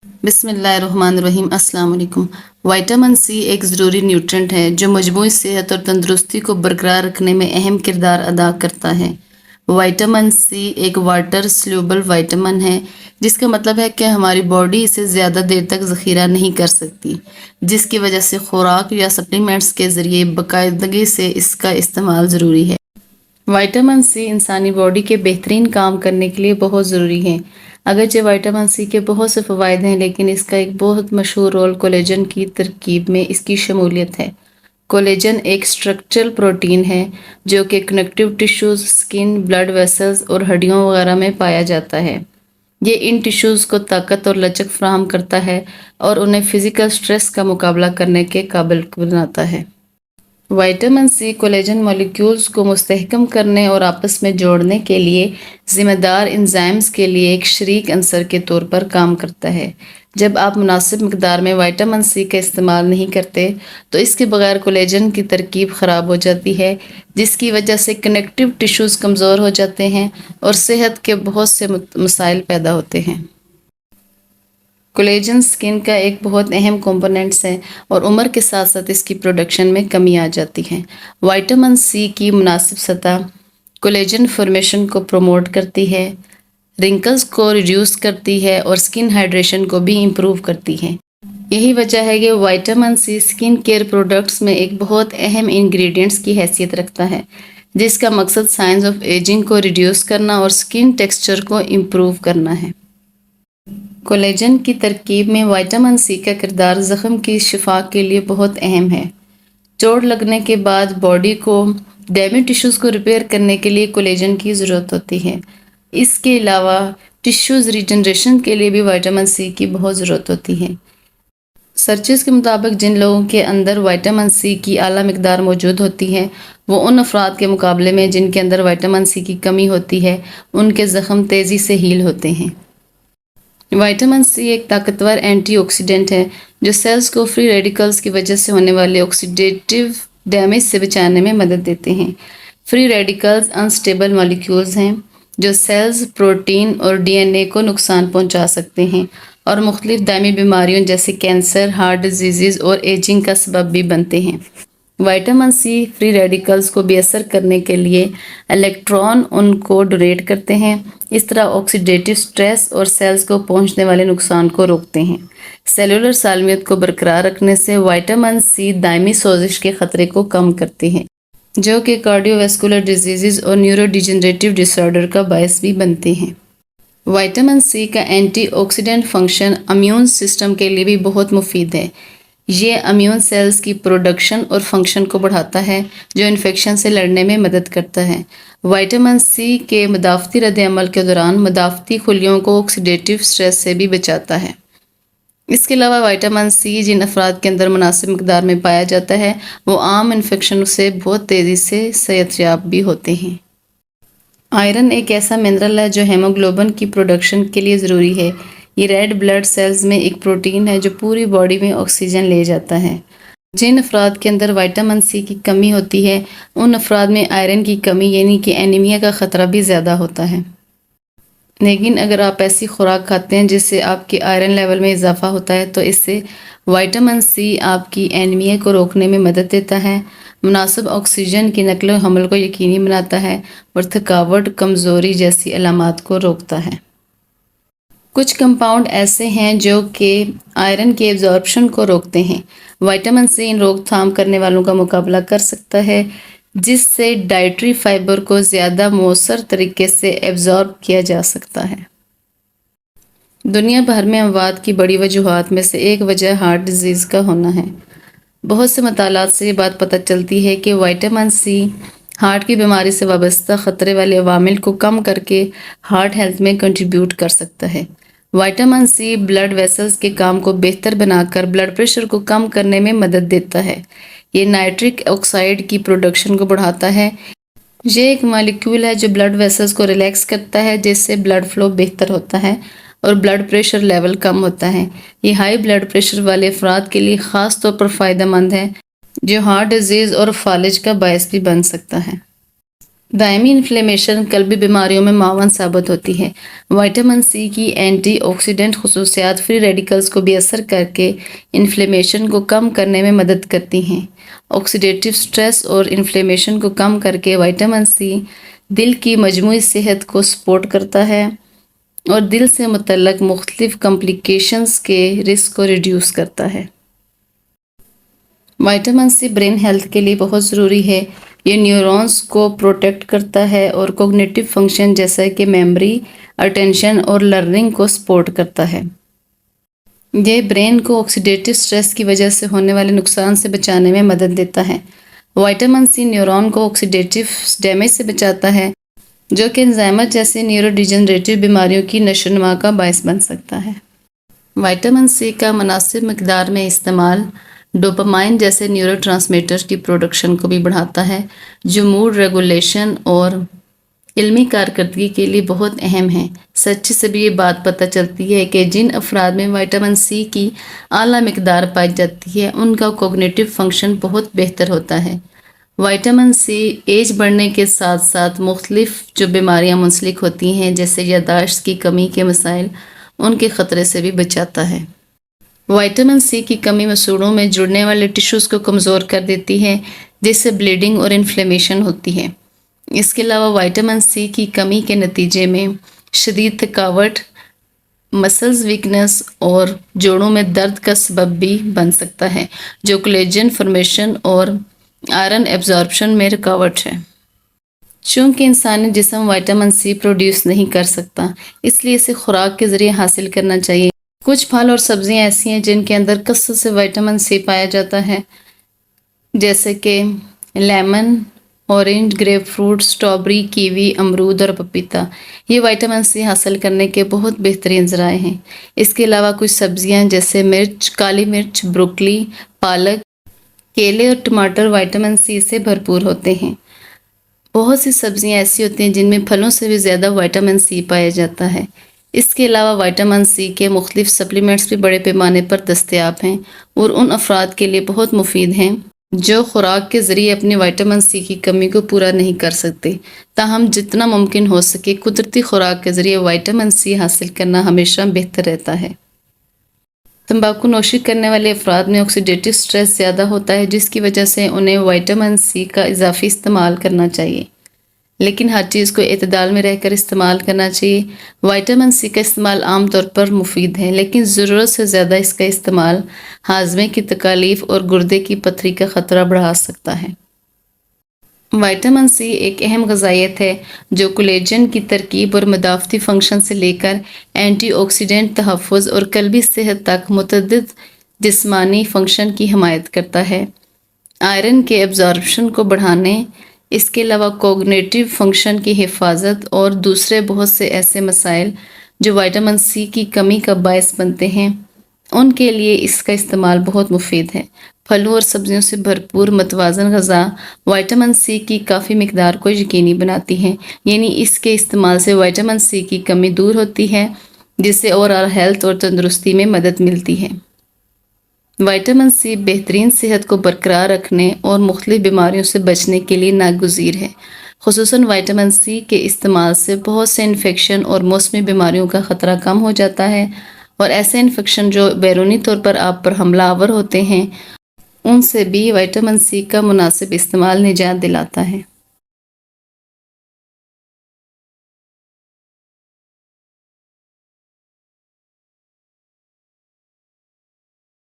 بسم اللہ الرحمن الرحیم۔ السلام علیکم۔ وائٹامن سی ایک ضروری نیوٹرینٹ ہے جو مجموعی صحت اور تندرستی کو برقرار رکھنے میں اہم کردار ادا کرتا ہے۔ وائٹامن سی ایک واٹر سلیوبل وائٹامن ہے، جس کا مطلب ہے کہ ہماری باڈی اسے زیادہ دیر تک ذخیرہ نہیں کر سکتی، جس کی وجہ سے خوراک یا سپلیمنٹس کے ذریعے باقاعدگی سے اس کا استعمال ضروری ہے۔ وائٹامن سی انسانی باڈی کے بہترین کام کرنے کے لیے بہت ضروری ہے۔ اگرچہ وائٹامن سی کے بہت سے فوائد ہیں، لیکن اس کا ایک بہت مشہور رول کولیجن کی ترکیب میں اس کی شمولیت ہے۔ کولیجن ایک اسٹرکچرل پروٹین ہے جو کہ کنیکٹیو ٹیشوز، سکن، بلڈ ویسلز اور ہڈیوں وغیرہ میں پایا جاتا ہے۔ یہ ان ٹیشوز کو طاقت اور لچک فراہم کرتا ہے اور انہیں فزیکل سٹریس کا مقابلہ کرنے کے قابل بناتا ہے۔ وائٹامن سی کولیجن مالیکیولز کو مستحکم کرنے اور آپس میں جوڑنے کے لیے ذمہ دار انزائمز کے لیے ایک شریک عنصر کے طور پر کام کرتا ہے۔ جب آپ مناسب مقدار میں وائٹامن سی کا استعمال نہیں کرتے تو اس کے بغیر کولیجن کی ترکیب خراب ہو جاتی ہے، جس کی وجہ سے کنیکٹیو ٹیشوز کمزور ہو جاتے ہیں اور صحت کے بہت سے مسائل پیدا ہوتے ہیں۔ کولیجن سکن کا ایک بہت اہم کمپوننٹس ہے اور عمر کے ساتھ ساتھ اس کی پروڈکشن میں کمی آ جاتی ہے۔ وائٹامن سی کی مناسب سطح کولیجن فارمیشن کو پروموٹ کرتی ہے، رنکلز کو ریڈیوس کرتی ہے اور سکن ہائیڈریشن کو بھی امپروو کرتی ہے۔ یہی وجہ ہے کہ وائٹامن سی سکن کیئر پروڈکٹس میں ایک بہت اہم انگریڈینٹس کی حیثیت رکھتا ہے، جس کا مقصد سائنز آف ایجنگ کو ریڈیوس کرنا اور سکن ٹیکسچر کو امپروو کرنا ہے۔ کولیجن کی ترکیب میں وائٹامن سی کا کردار زخم کی شفا کے لیے بہت اہم ہے۔ چوٹ لگنے کے بعد باڈی کو ڈیمیج ٹیشوز کو ریپیئر کرنے کے لیے کولیجن کی ضرورت ہوتی ہے۔ اس کے علاوہ ٹیشوز ریجنریشن کے لیے بھی وائٹامن سی کی بہت ضرورت ہوتی ہے۔ سرچز کے مطابق جن لوگوں کے اندر وائٹامن سی کی اعلیٰ مقدار موجود ہوتی ہے، وہ ان افراد کے مقابلے میں جن کے اندر وائٹامن سی کی کمی ہوتی ہے، ان کے زخم تیزی سے ہیل ہوتے ہیں۔ وائٹامن سی ایک طاقتور اینٹی آکسیڈنٹ ہے جو سیلز کو فری ریڈیکلز کی وجہ سے ہونے والے آکسیڈیٹیو ڈیمیج سے بچانے میں مدد دیتے ہیں۔ فری ریڈیکلز انسٹیبل مالیکیولز ہیں جو سیلز، پروٹین اور ڈی این اے کو نقصان پہنچا سکتے ہیں اور مختلف دائمی بیماریوں جیسے کینسر، ہارٹ ڈیزیز اور ایجنگ کا سبب بھی بنتے ہیں۔ وائٹامن سی فری ریڈیکلز کو بے اثر کرنے کے لیے الیکٹران ان کو ڈونیٹ کرتے ہیں، اس طرح آکسیڈیٹیو سٹریس اور سیلز کو پہنچنے والے نقصان کو روکتے ہیں۔ سیلولر سالمیت کو برقرار رکھنے سے وائٹامن سی دائمی سوزش کے خطرے کو کم کرتے ہیں، جو کہ کارڈیو ویسکولر ڈیزیز اور نیورو ڈیجنریٹیو ڈس آرڈر کا باعث بھی بنتے ہیں۔ وائٹامن سی کا anti oxidant function immune system کے لیے بھی بہت مفید ہے۔ یہ امیون سیلز کی پروڈکشن اور فنکشن کو بڑھاتا ہے جو انفیکشن سے لڑنے میں مدد کرتا ہے۔ وائٹامن سی کے مدافعتی رد عمل کے دوران مدافعتی خلیوں کو آکسیڈیٹیو سٹریس سے بھی بچاتا ہے۔ اس کے علاوہ وائٹامن سی جن افراد کے اندر مناسب مقدار میں پایا جاتا ہے، وہ عام انفیکشن سے بہت تیزی سے صحت یاب بھی ہوتے ہیں۔ آئرن ایک ایسا منرل ہے جو ہیموگلوبن کی پروڈکشن کے لیے ضروری ہے۔ یہ ریڈ بلڈ سیلز میں ایک پروٹین ہے جو پوری باڈی میں آکسیجن لے جاتا ہے۔ جن افراد کے اندر وائٹامن سی کی کمی ہوتی ہے، ان افراد میں آئرن کی کمی یعنی کہ اینیمیا کا خطرہ بھی زیادہ ہوتا ہے۔ لیکن اگر آپ ایسی خوراک کھاتے ہیں جس سے آپ کے آئرن لیول میں اضافہ ہوتا ہے تو اس سے وائٹامن سی آپ کی اینیمیا کو روکنے میں مدد دیتا ہے، مناسب آکسیجن کی نقل و حمل کو یقینی بناتا ہے اور تھکاوٹ، کمزوری جیسی علامات کو روکتا ہے۔ کچھ کمپاؤنڈ ایسے ہیں جو کہ آئرن کے ایبزارپشن کو روکتے ہیں۔ وائٹامن سی ان روک تھام کرنے والوں کا مقابلہ کر سکتا ہے، جس سے ڈائٹری فائبر کو زیادہ مؤثر طریقے سے ایبزارب کیا جا سکتا ہے۔ دنیا بھر میں اموات کی بڑی وجوہات میں سے ایک وجہ ہارٹ ڈیزیز کا ہونا ہے۔ بہت سے مطالعات سے یہ بات پتہ چلتی ہے کہ وائٹامن سی ہارٹ کی بیماری سے وابستہ خطرے والے عوامل کو کم کر کے ہارٹ ہیلتھ میں کنٹریبیوٹ کر سکتا ہے۔ وائٹامن سی بلڈ ویسلز کے کام کو بہتر بنا کر بلڈ پریشر کو کم کرنے میں مدد دیتا ہے۔ یہ نائٹرک آکسائڈ کی پروڈکشن کو بڑھاتا ہے۔ یہ ایک مالیکیول ہے جو بلڈ ویسلز کو ریلیکس کرتا ہے، جس سے بلڈ فلو بہتر ہوتا ہے اور بلڈ پریشر لیول کم ہوتا ہے۔ یہ ہائی بلڈ پریشر والے افراد کے لیے خاص طور پر فائدہ مند ہے جو ہارٹ ڈیزیز اور فالج کا باعث بھی بن سکتا ہے۔ دائمی انفلیمیشن قلبی بیماریوں میں معاون ثابت ہوتی ہے۔ وائٹامن سی کی اینٹی آکسیڈنٹ خصوصیات فری ریڈیکلز کو بے اثر کر کے انفلیمیشن کو کم کرنے میں مدد کرتی ہیں۔ آکسیڈیٹیو سٹریس اور انفلیمیشن کو کم کر کے وائٹامن سی دل کی مجموعی صحت کو سپورٹ کرتا ہے اور دل سے متعلق مختلف کمپلیکیشنز کے رسک کو ریڈیوس کرتا ہے۔ وائٹامن سی برین ہیلتھ کے لیے بہت ضروری ہے۔ یہ نیورونز کو پروٹیکٹ کرتا ہے اور کوگنیٹو فنکشن جیسا کہ میموری، اٹینشن اور لرننگ کو سپورٹ کرتا ہے۔ یہ برین کو آکسیڈیٹیو سٹریس کی وجہ سے ہونے والے نقصان سے بچانے میں مدد دیتا ہے۔ وائٹامن سی نیورون کو آکسیڈیٹیو ڈیمیج سے بچاتا ہے، جو کہ الزائمر جیسے نیورو ڈیجنریٹو بیماریوں کی نشوونما کا باعث بن سکتا ہے۔ وائٹامن سی کا مناسب مقدار میں استعمال ڈوپامائن جیسے نیورو ٹرانسمیٹر کی پروڈکشن کو بھی بڑھاتا ہے، جو موڈ ریگولیشن اور علمی کارکردگی کے لیے بہت اہم ہے۔ سچی سے بھی یہ بات پتہ چلتی ہے کہ جن افراد میں وائٹامن سی کی اعلیٰ مقدار پائی جاتی ہے ان کا کوگنیٹو فنکشن بہت بہتر ہوتا ہے۔ وائٹامن سی ایج بڑھنے کے ساتھ ساتھ مختلف جو بیماریاں منسلک ہوتی ہیں جیسے یادداشت کی کمی کے مسائل، ان کے خطرے سے بھی بچاتا ہے۔ وائٹامن سی کی کمی مسوڑھوں میں جڑنے والے ٹشوز کو کمزور کر دیتی ہے، جس سے بلیڈنگ اور انفلیمیشن ہوتی ہے۔ اس کے علاوہ وائٹامن سی کی کمی کے نتیجے میں شدید تھکاوٹ، مسلز ویکنس اور جوڑوں میں درد کا سبب بھی بن سکتا ہے، جو کولیجن فارمیشن اور آئرن ایبزارپشن میں رکاوٹ ہے۔ چونکہ انسانی جسم وائٹامن سی پروڈیوس نہیں کر سکتا، اس لیے اسے خوراک کے ذریعے حاصل کرنا چاہیے۔ کچھ پھل اور سبزیاں ایسی ہیں جن کے اندر کثرت سے وائٹامن سی پایا جاتا ہے، جیسے کہ lemon, orange, grape fruit, strawberry, kiwi, امرود اور پپیتا۔ یہ وائٹامن سی حاصل کرنے کے بہت بہترین ذرائع ہیں۔ اس کے علاوہ کچھ سبزیاں جیسے مرچ، کالی مرچ، بروکلی، پالک، کیلے اور ٹماٹر وائٹامن سی سے بھرپور ہوتے ہیں۔ بہت سی سبزیاں ایسی ہوتی ہیں جن میں پھلوں سے بھی زیادہ وائٹامن سی پایا جاتا ہے۔ اس کے علاوہ وائٹامن سی کے مختلف سپلیمنٹس بھی بڑے پیمانے پر دستیاب ہیں اور ان افراد کے لیے بہت مفید ہیں جو خوراک کے ذریعے اپنی وائٹامن سی کی کمی کو پورا نہیں کر سکتے۔ تاہم جتنا ممکن ہو سکے قدرتی خوراک کے ذریعے وائٹامن سی حاصل کرنا ہمیشہ بہتر رہتا ہے۔ تمباکو نوشی کرنے والے افراد میں آکسیڈیٹیو سٹریس زیادہ ہوتا ہے، جس کی وجہ سے انہیں وائٹامن سی کا اضافی استعمال کرنا چاہیے، لیکن ہر چیز کو اعتدال میں رہ کر استعمال کرنا چاہیے۔ وائٹامن سی کا استعمال عام طور پر مفید ہے، لیکن ضرورت سے زیادہ اس کا استعمال ہاضمے کی تکالیف اور گردے کی پتھری کا خطرہ بڑھا سکتا ہے۔ وائٹامن سی ایک اہم غذائیت ہے جو کولیجن کی ترکیب اور مدافعتی فنکشن سے لے کر اینٹی آکسیڈنٹ تحفظ اور قلبی صحت تک متعدد جسمانی فنکشن کی حمایت کرتا ہے۔ آئرن کے ایبزارپشن کو بڑھانے، اس کے علاوہ کوگنیٹو فنکشن کی حفاظت اور دوسرے بہت سے ایسے مسائل جو وائٹامن سی کی کمی کا باعث بنتے ہیں، ان کے لیے اس کا استعمال بہت مفید ہے۔ پھلوں اور سبزیوں سے بھرپور متوازن غذا وائٹامن سی کی کافی مقدار کو یقینی بناتی ہے، یعنی اس کے استعمال سے وائٹامن سی کی کمی دور ہوتی ہے، جس سے اوورآل ہیلتھ اور تندرستی میں مدد ملتی ہے۔ وائٹامن سی بہترین صحت کو برقرار رکھنے اور مختلف بیماریوں سے بچنے کے لیے ناگزیر ہے۔ خصوصاً وائٹامن سی کے استعمال سے بہت سے انفیکشن اور موسمی بیماریوں کا خطرہ کم ہو جاتا ہے، اور ایسے انفیکشن جو بیرونی طور پر آپ پر حملہ آور ہوتے ہیں، ان سے بھی وائٹامن سی کا مناسب استعمال نجات دلاتا ہے۔